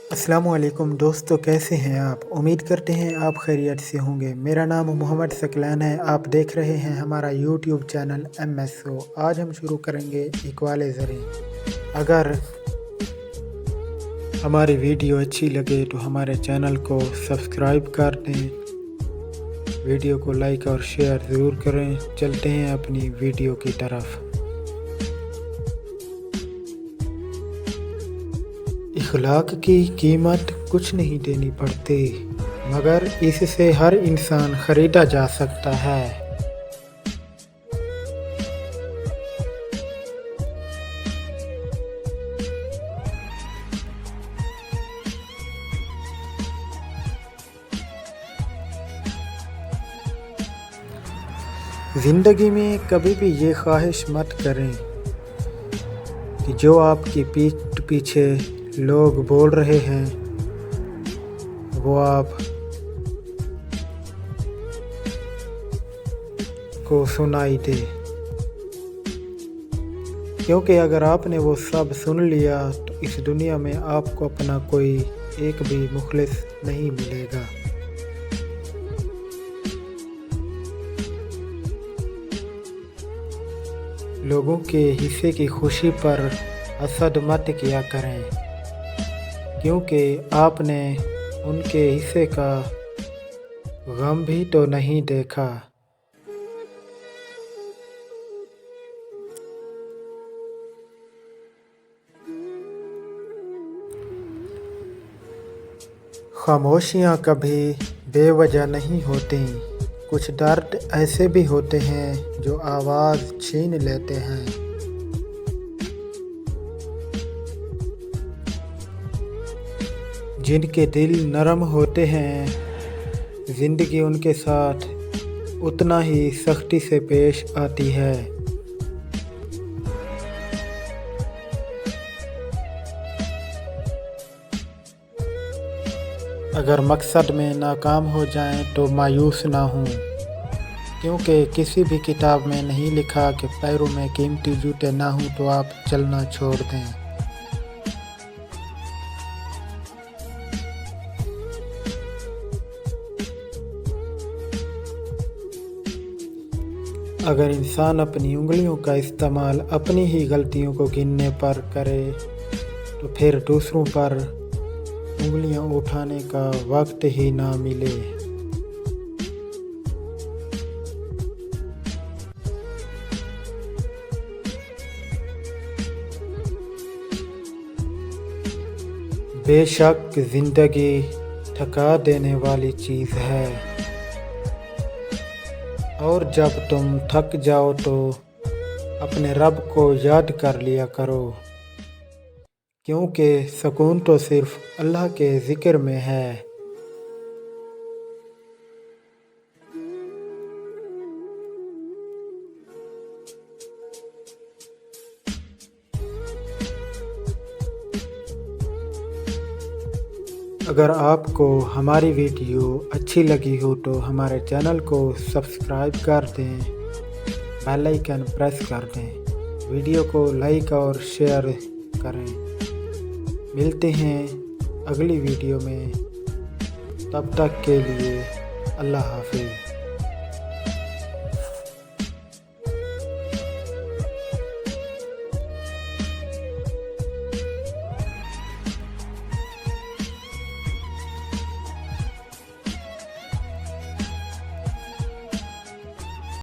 अस्सलामुअलैकुम दोस्तों, कैसे हैं आप। उम्मीद करते हैं आप खैरियत से होंगे। मेरा नाम मोहम्मद सकलान है। आप देख रहे हैं हमारा यूट्यूब चैनल MSO। आज हम शुरू करेंगे इकबाल ज़रीन। अगर हमारी वीडियो अच्छी लगे तो हमारे चैनल को सब्सक्राइब कर दें, वीडियो को लाइक और शेयर ज़रूर करें। चलते हैं अपनी वीडियो की तरफ। इखलाक की कीमत कुछ नहीं देनी पड़ती, मगर इससे हर इंसान खरीदा जा सकता है। ज़िंदगी में कभी भी ये ख्वाहिश मत करें कि जो आपकी पीठ पीछे लोग बोल रहे हैं वो आप को सुनाई दे, क्योंकि अगर आपने वो सब सुन लिया तो इस दुनिया में आपको अपना कोई एक भी मुखलिस नहीं मिलेगा। लोगों के हिस्से की खुशी पर हसद मत किया करें, क्योंकि आपने उनके हिस्से का गम भी तो नहीं देखा। खामोशियाँ कभी बेवजह नहीं होती। कुछ दर्द ऐसे भी होते हैं जो आवाज़ छीन लेते हैं। जिनके दिल नरम होते हैं, ज़िंदगी उनके साथ उतना ही सख्ती से पेश आती है। अगर मकसद में नाकाम हो जाएं तो मायूस ना हों, क्योंकि किसी भी किताब में नहीं लिखा कि पैरों में कीमती जूते ना हों तो आप चलना छोड़ दें। अगर इंसान अपनी उंगलियों का इस्तेमाल अपनी ही गलतियों को गिनने पर करे तो फिर दूसरों पर उंगलियां उठाने का वक्त ही ना मिले। बेशक ज़िंदगी थका देने वाली चीज़ है, और जब तुम थक जाओ तो अपने रब को याद कर लिया करो, क्योंकि सुकून तो सिर्फ अल्लाह के ज़िक्र में है। अगर आपको हमारी वीडियो अच्छी लगी हो तो हमारे चैनल को सब्सक्राइब कर दें, बेल आइकन प्रेस कर दें, वीडियो को लाइक और शेयर करें। मिलते हैं अगली वीडियो में, तब तक के लिए अल्लाह हाफ़िज़।